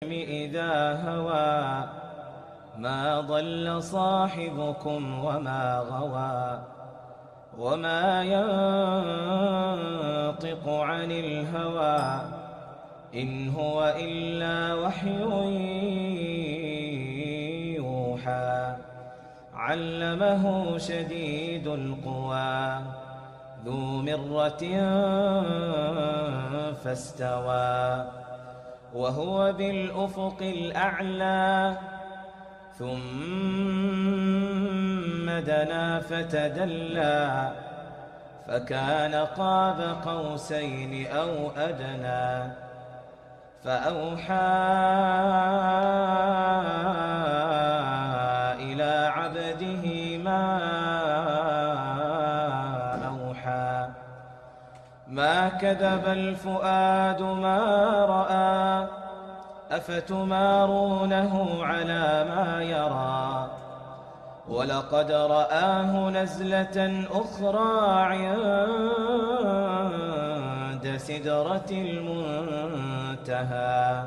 إذا هوى ما ضل صاحبكم وما غوى وما ينطق عن الهوى إن هو إلا وحي يوحى علمه شديد القوى ذو مرة فاستوى وهو بالأفق الأعلى ثم دنا فتدلى فكان قاب قوسين أو أدنى فأوحى إلى عبده ما أوحى ما كذب الفؤاد ما رأى أفتمارونه على ما يرى ولقد رآه نزلة أخرى عند سدرة المنتهى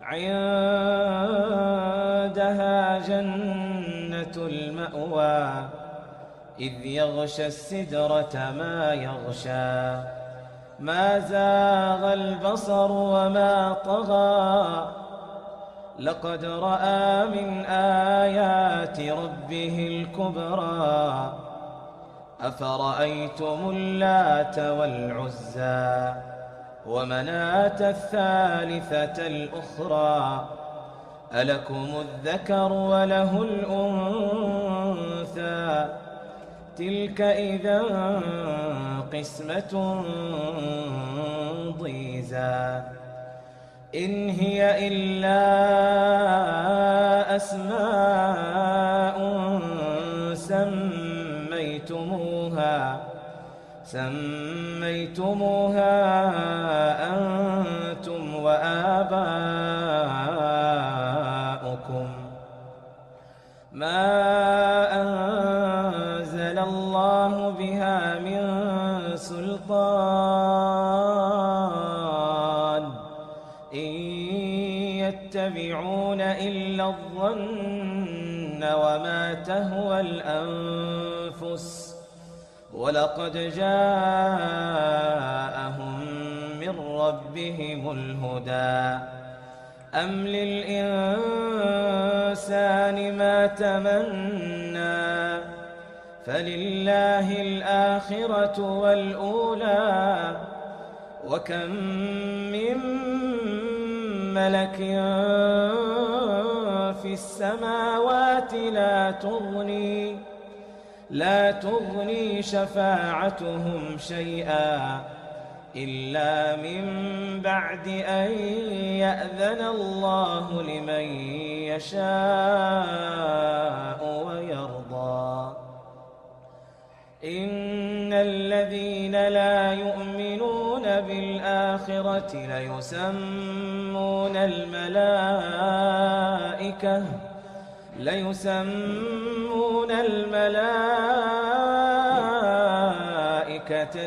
عندها جنة المأوى إذ يغشى السدرة ما يغشى ما زاغ البصر وما طغى لقد رأى من آيات ربه الكبرى أفرأيتم اللات والعزى ومناة الثالثة الأخرى ألكم الذكر وله الأنثى تلك إذا قسمة ضيزى إن هي إلا أسماء سميتموها أنتم وآباؤكم ما أنزل الله بها من سلطان إن يتبعون إلا الظن وما تهوى الأنفس ولقد جاءهم من ربهم الهدى أم للإنسان ما تمنى فلله الآخرة والأولى وكم من ملك في السماوات لا تغني شفاعتهم شيئا إلا من بعد أن يأذن الله لمن يشاء ويرضى إن الذين لا يؤمنون بالآخرة ليسمون الملائكة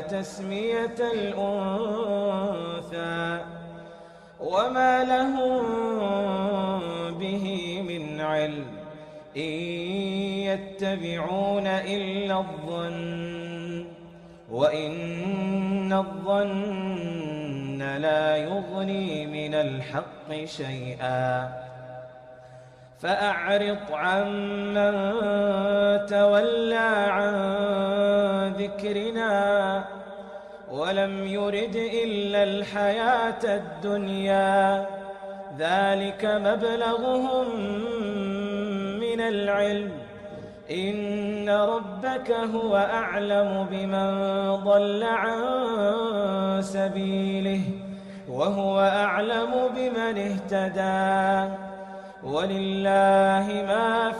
تسمية الأنثى وما لهم به من علم إن يتبعون إلا الظن وإن الظن لا يغني من الحق شيئا فأعرض عمن تولى عن ذكرنا ولم يرد إلا الحياة الدنيا ذلك مبلغهم من العلم إن ربك هو أعلم بمن ضل عن سبيله وهو أعلم بمن اهتدى ولله ما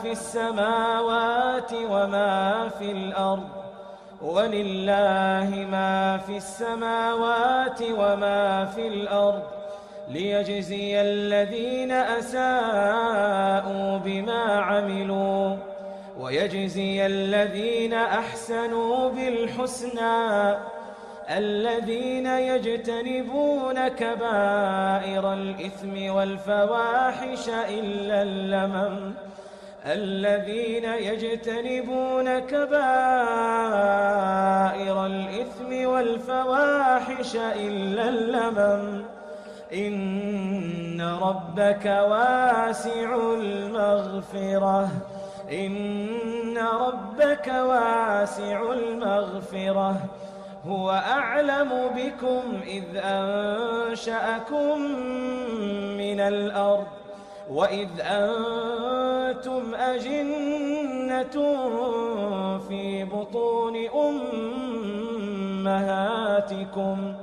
في السماوات وما في الأرض ليجزي الذين أساءوا بما عملوا ويجزي الذين أحسنوا بالحسنى الذين يجتنبون كبائر الإثم والفواحش إلا اللمم الذين يجتنبون كبائر الإثم والفواحش إلا اللمم إن ربك واسع المغفرة إن ربك واسع المغفرة هو أعلم بكم إذ أنشأكم من الأرض وإذ أنتم أجنة في بطون أمهاتكم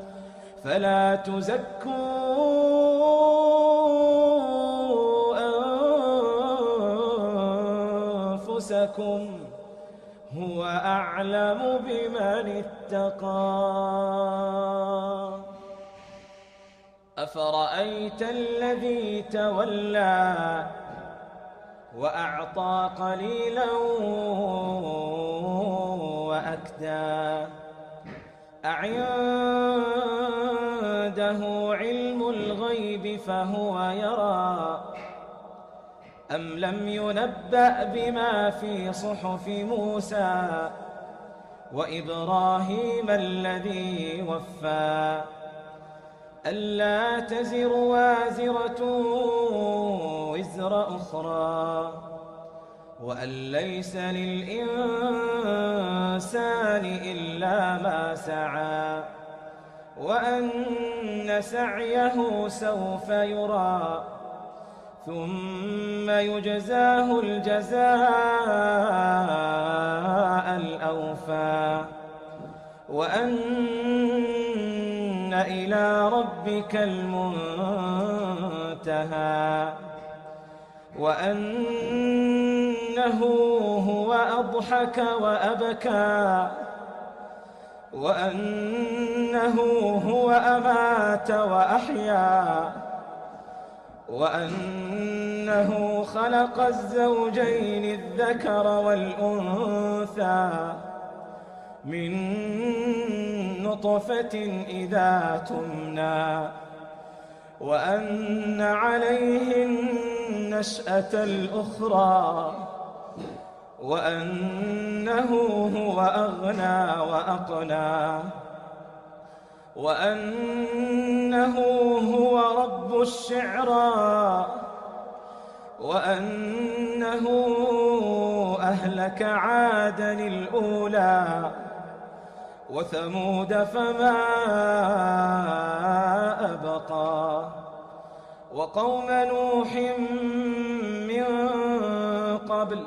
فلا تزكوا أنفسكم هو أعلم بمن اتقى. أفرأيت الذي تولى وأعطى قليلا وأكدى أعنده علم الغيب فهو يرى أم لم ينبأ بما في صحف موسى وإبراهيم الذي وفى ألا تزر وازرة وزر أخرى وأن ليس للإنسان إلا ما سعى وأن سعيه سوف يرى ثم يجزاه الجزاء الأوفى وأن إلى ربك المنتهى وأنه هو أضحك وأبكى وأنه هو أمات وأحيا وأنه خلق الزوجين الذكر والأنثى من نطفة إذا تمنى وأن عليه النشأة الأخرى وأنه هو أغنى وأقنى وأنه هو رب الشعرى وأنه أهلك عادا الأولى وثمود فما أبقى وقوم نوح من قبل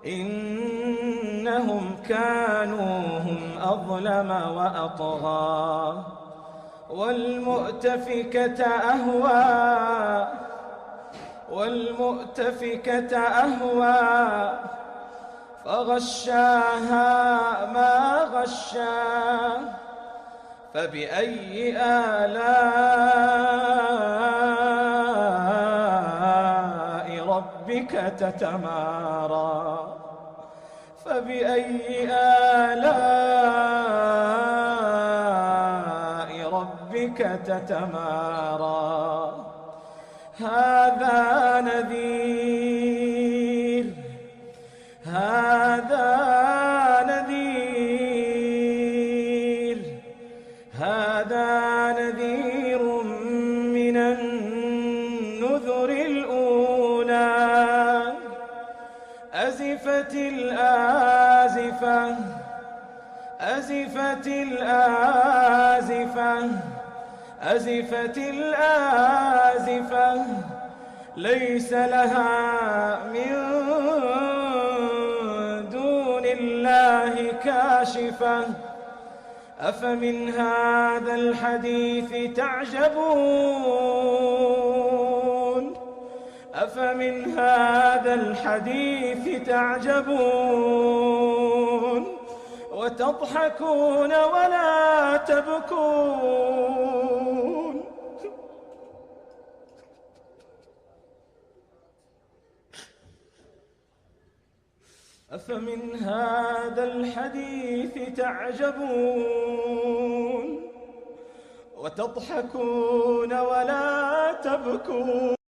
إنهم كانوا هم أظلم وأطغى والمؤتفكة أهوى فغشاها ما غشا فبأي آلاء ربك تتمارى فبأي آلاء ربك تتمارى هذا نذير من النذر الأولى أزفت الآزفة ليس لها من دون الله كاشفة أفمن هذا الحديث تعجبون وتضحكون ولا تبكون أفمن هذا الحديث تعجبون وتضحكون ولا تبكون.